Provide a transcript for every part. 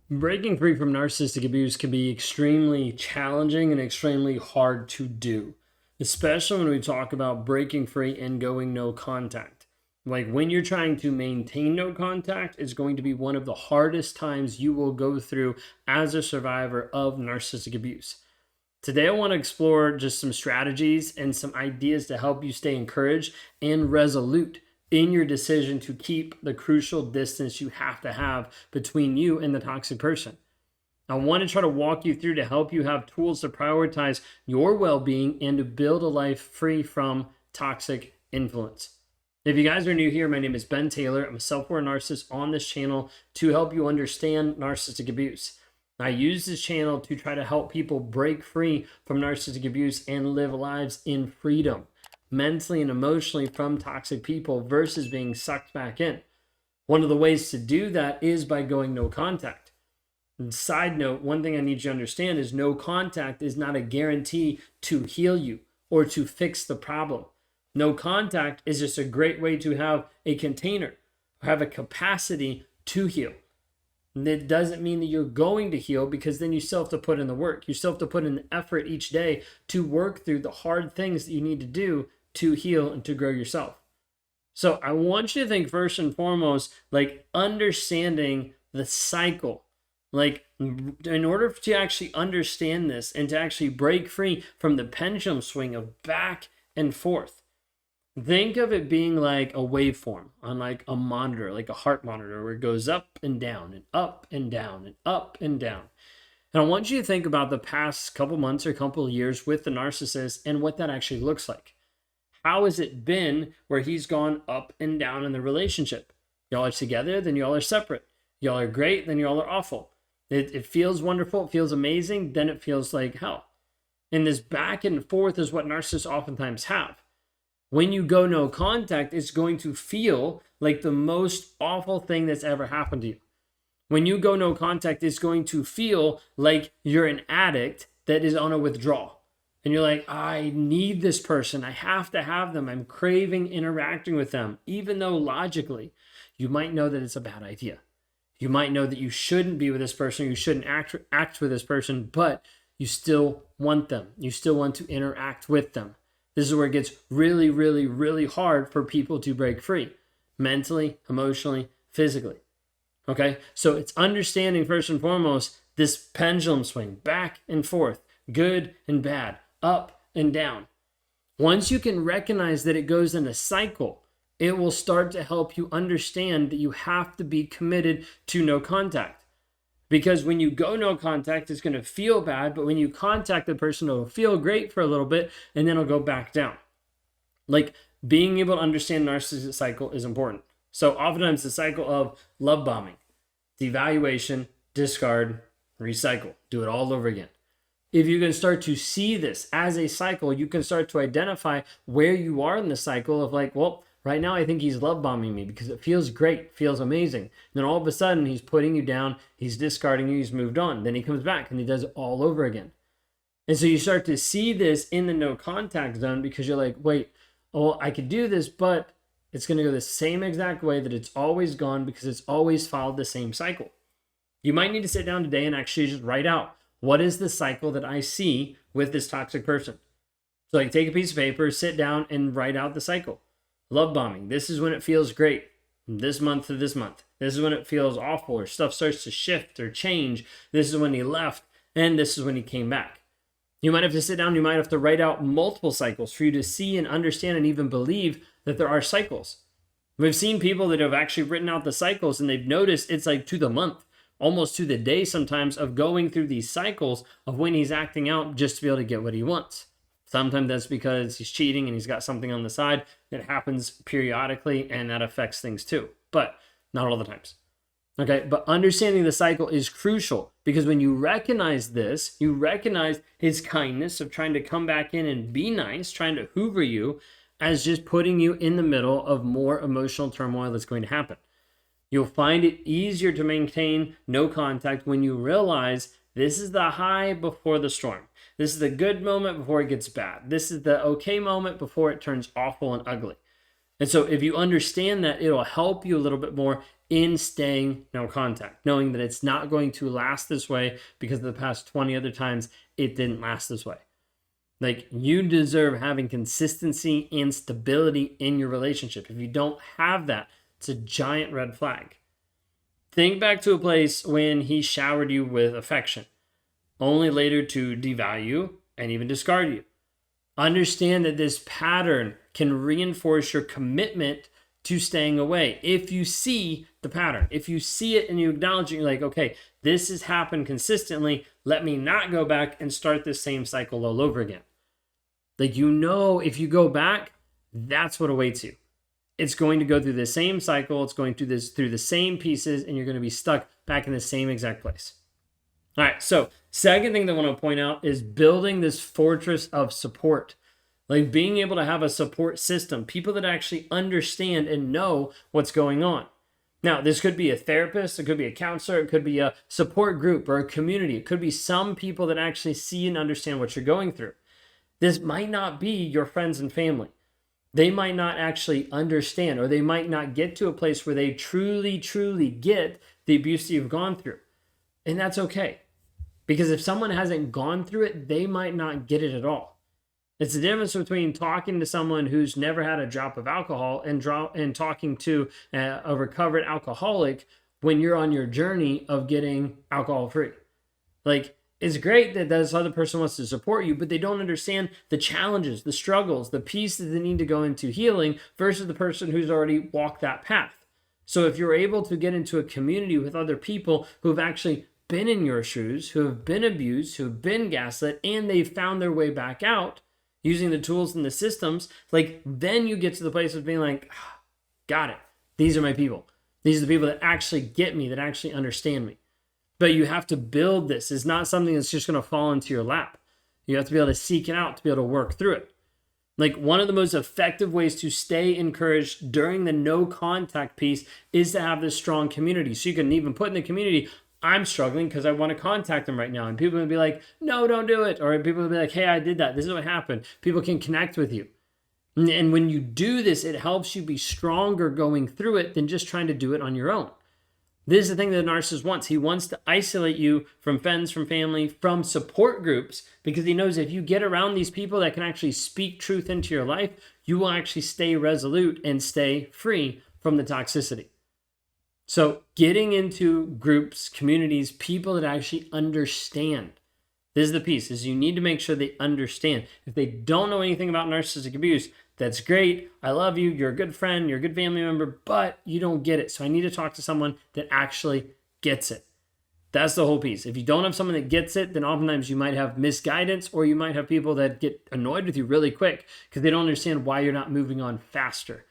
Breaking free from narcissistic abuse can be extremely challenging and extremely hard to do, especially when we talk about breaking free and going no contact. Like when you're trying to maintain no contact, it's going to be one of the hardest times you will go through as a survivor of narcissistic abuse. Today, I want to explore just some strategies and some ideas to help you stay encouraged and resolute in your decision to keep the crucial distance you have to have between you and the toxic person. I want to try to walk you through to help you have tools to prioritize your well-being and to build a life free from toxic influence. If you guys are new here, my name is Ben Taylor. I'm a self-aware narcissist on this channel to help you understand narcissistic abuse. I use this channel to try to help people break free from narcissistic abuse and live lives in freedom, mentally and emotionally, from toxic people versus being sucked back in. One of the ways to do that is by going no contact. And side note, one thing I need you to understand is no contact is not a guarantee to heal you or to fix the problem. No contact is just a great way to have a container, have a capacity to heal. And it doesn't mean that you're going to heal, because then you still have to put in the work. You still have to put in the effort each day to work through the hard things that you need to do to heal and to grow yourself. So I want you to think first and foremost, like understanding the cycle. Like in order to actually understand this and to actually break free from the pendulum swing of back and forth, think of it being like a waveform on like a monitor, like a heart monitor, where it goes up and down and up and down and up and down. And I want you to think about the past couple months or couple of years with the narcissist and what that actually looks like. How has it been where he's gone up and down in the relationship? Y'all are together, then y'all are separate. Y'all are great, then y'all are awful. It feels wonderful, it feels amazing, then it feels like hell. And this back and forth is what narcissists oftentimes have. When you go no contact, it's going to feel like the most awful thing that's ever happened to you. When you go no contact, it's going to feel like you're an addict that is on a withdrawal. And you're like, I need this person. I have to have them. I'm craving interacting with them. Even though logically, you might know that it's a bad idea. You might know that you shouldn't be with this person. You shouldn't act with this person, but you still want them. You still want to interact with them. This is where it gets really, really, really hard for people to break free, mentally, emotionally, physically. Okay? So it's understanding first and foremost this pendulum swing, back and forth, good and bad, up and down. Once you can recognize that it goes in a cycle, it will start to help you understand that you have to be committed to no contact. Because when you go no contact, it's going to feel bad, but when you contact the person, it'll feel great for a little bit, and then it'll go back down. Like being able to understand the narcissistic cycle is important. So oftentimes the cycle of love bombing, devaluation, discard, recycle, do it all over again. If you can start to see this as a cycle, you can start to identify where you are in the cycle of like, well, right now I think he's love bombing me because it feels great, feels amazing. And then all of a sudden he's putting you down, he's discarding you, he's moved on. Then he comes back and he does it all over again. And so you start to see this in the no contact zone because you're like, wait, oh, I could do this, but it's going to go the same exact way that it's always gone because it's always followed the same cycle. You might need to sit down today and actually just write out, what is the cycle that I see with this toxic person? So like take a piece of paper, sit down and write out the cycle. Love bombing. This is when it feels great. This month to this month. This is when it feels awful or stuff starts to shift or change. This is when he left and this is when he came back. You might have to sit down. You might have to write out multiple cycles for you to see and understand and even believe that there are cycles. We've seen people that have actually written out the cycles and they've noticed it's like to the month, almost to the day sometimes, of going through these cycles of when he's acting out just to be able to get what he wants. Sometimes that's because he's cheating and he's got something on the side that happens periodically and that affects things too, but not all the times. Okay, but understanding the cycle is crucial because when you recognize this, you recognize his kindness of trying to come back in and be nice, trying to hoover you, as just putting you in the middle of more emotional turmoil that's going to happen. You'll find it easier to maintain no contact when you realize this is the high before the storm. This is the good moment before it gets bad. This is the okay moment before it turns awful and ugly. And so if you understand that, it'll help you a little bit more in staying no contact, knowing that it's not going to last this way because of the past 20 other times it didn't last this way. Like, you deserve having consistency and stability in your relationship. If you don't have that, it's a giant red flag. Think back to a place when he showered you with affection, only later to devalue and even discard you. Understand that this pattern can reinforce your commitment to staying away. If you see the pattern, if you see it and you acknowledge it, you're like, okay, this has happened consistently. Let me not go back and start this same cycle all over again. Like, if you go back, that's what awaits you. It's going to go through the same cycle. It's going through the same pieces, and you're going to be stuck back in the same exact place. All right. So second thing that I want to point out is building this fortress of support, like being able to have a support system, people that actually understand and know what's going on. Now, this could be a therapist, it could be a counselor, it could be a support group or a community. It could be some people that actually see and understand what you're going through. This might not be your friends and family. They might not actually understand, or they might not get to a place where they truly, truly get the abuse that you've gone through. And that's okay. Because if someone hasn't gone through it, they might not get it at all. It's the difference between talking to someone who's never had a drop of alcohol and talking to a recovered alcoholic when you're on your journey of getting alcohol free. Like, it's great that this other person wants to support you, but they don't understand the challenges, the struggles, the pieces that need to go into healing versus the person who's already walked that path. So if you're able to get into a community with other people who have actually been in your shoes, who have been abused, who have been gaslit, and they've found their way back out using the tools and the systems, like, then you get to the place of being like, got it. These are my people. These are the people that actually get me, that actually understand me. But you have to build this. It's not something that's just going to fall into your lap. You have to be able to seek it out, to be able to work through it. Like, one of the most effective ways to stay encouraged during the no contact piece is to have this strong community. So you can even put in the community, I'm struggling because I want to contact them right now. And people will be like, no, don't do it. Or people will be like, hey, I did that. This is what happened. People can connect with you. And when you do this, it helps you be stronger going through it than just trying to do it on your own. This is the thing that the narcissist wants. He wants to isolate you from friends, from family, from support groups, because he knows if you get around these people that can actually speak truth into your life, you will actually stay resolute and stay free from the toxicity. So getting into groups, communities, people that actually understand. This is the piece, is you need to make sure they understand. If they don't know anything about narcissistic abuse, that's great. I love you. You're a good friend. You're a good family member, but you don't get it. So I need to talk to someone that actually gets it. That's the whole piece. If you don't have someone that gets it, then oftentimes you might have misguidance, or you might have people that get annoyed with you really quick because they don't understand why you're not moving on faster.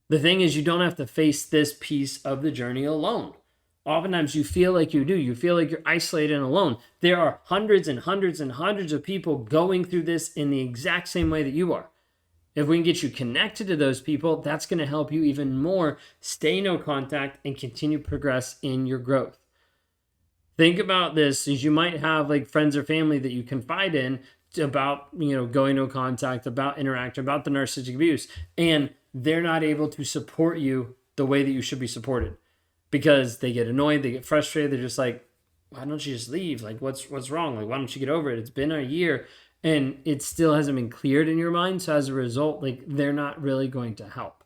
The thing is, you don't have to face this piece of the journey alone. Oftentimes you feel like you do. You feel like you're isolated and alone. There are hundreds and hundreds and hundreds of people going through this in the exact same way that you are. If we can get you connected to those people, that's going to help you even more stay no contact and continue to progress in your growth. Think about this, as you might have like friends or family that you confide in about, going no contact, about interaction, about the narcissistic abuse, and they're not able to support you the way that you should be supported because they get annoyed, they get frustrated. They're just like, why don't you just leave? Like, what's wrong? Like, why don't you get over it? It's been a year. And it still hasn't been cleared in your mind. So as a result, like, they're not really going to help.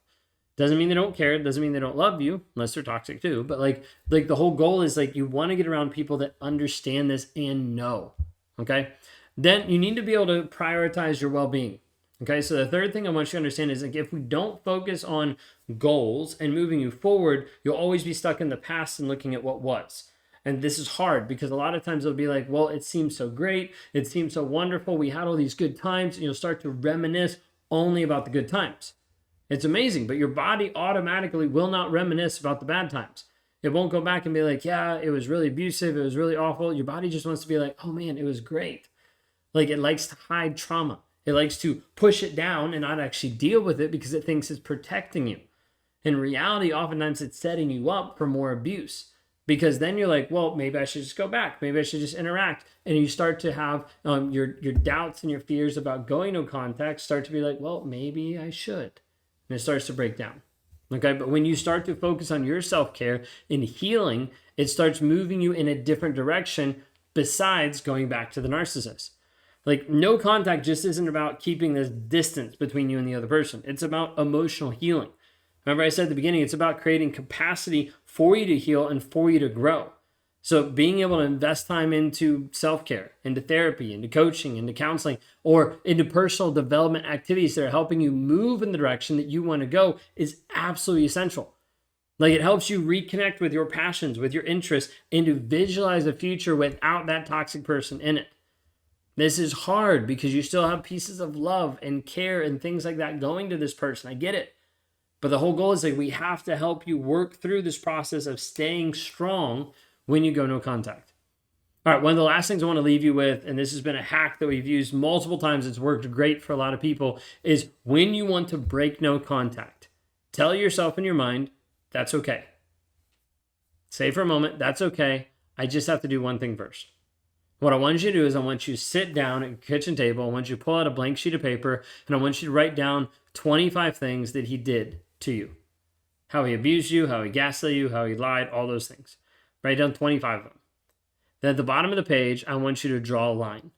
Doesn't mean they don't care. It doesn't mean they don't love you, unless they're toxic too. But like the whole goal is like, you want to get around people that understand this and know. Okay. Then you need to be able to prioritize your well-being. Okay. So the third thing I want you to understand is, like, if we don't focus on goals and moving you forward, you'll always be stuck in the past and looking at what was. And this is hard because a lot of times it'll be like, well, it seems so great. It seems so wonderful. We had all these good times. And you'll start to reminisce only about the good times. It's amazing, but your body automatically will not reminisce about the bad times. It won't go back and be like, yeah, it was really abusive. It was really awful. Your body just wants to be like, oh man, it was great. Like, it likes to hide trauma. It likes to push it down and not actually deal with it because it thinks it's protecting you. In reality, oftentimes it's setting you up for more abuse. Because then you're like, well, maybe I should just go back. Maybe I should just interact. And you start to have your doubts and your fears about going no contact start to be like, well, maybe I should. and it starts to break down. Okay, but when you start to focus on your self-care and healing, it starts moving you in a different direction besides going back to the narcissist. Like, no contact just isn't about keeping this distance between you and the other person. It's about emotional healing. Remember I said at the beginning, it's about creating capacity for you to heal and for you to grow. So being able to invest time into self-care, into therapy, into coaching, into counseling, or into personal development activities that are helping you move in the direction that you want to go is absolutely essential. Like, it helps you reconnect with your passions, with your interests, and to visualize a future without that toxic person in it. This is hard because you still have pieces of love and care and things like that going to this person. I get it. But the whole goal is like, we have to help you work through this process of staying strong when you go no contact. All right, one of the last things I want to leave you with, and this has been a hack that we've used multiple times, it's worked great for a lot of people, is when you want to break no contact, tell yourself in your mind, that's okay. Say for a moment, that's okay. I just have to do one thing first. What I want you to do is I want you to sit down at your kitchen table. I want you to pull out a blank sheet of paper, and I want you to write down 25 things that he did to you. How he abused you, how he gaslit you, how he lied, all those things. Write down 25 of them. Then at the bottom of the page, I want you to draw a line.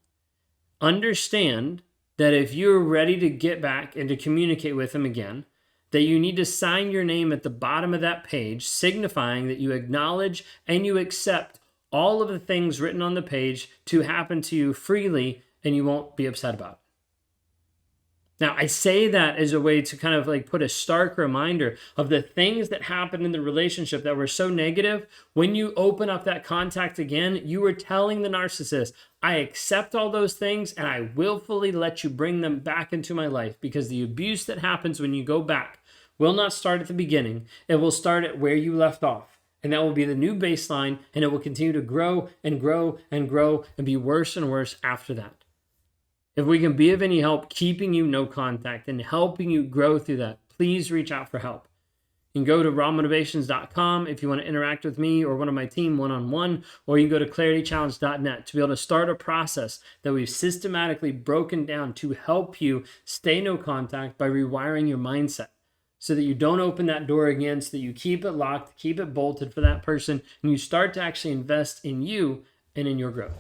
Understand that if you're ready to get back and to communicate with him again, that you need to sign your name at the bottom of that page, signifying that you acknowledge and you accept all of the things written on the page to happen to you freely, and you won't be upset about it. Now, I say that as a way to kind of like put a stark reminder of the things that happened in the relationship that were so negative. When you open up that contact again, you were telling the narcissist, I accept all those things and I willfully let you bring them back into my life, because the abuse that happens when you go back will not start at the beginning. It will start at where you left off. And that will be the new baseline, and it will continue to grow and grow and grow and be worse and worse after that. If we can be of any help keeping you no contact and helping you grow through that, please reach out for help. You can go to rawmotivations.com if you want to interact with me or one of my team one-on-one, or you can go to claritychallenge.net to be able to start a process that we've systematically broken down to help you stay no contact by rewiring your mindset so that you don't open that door again, so that you keep it locked, keep it bolted for that person, and you start to actually invest in you and in your growth.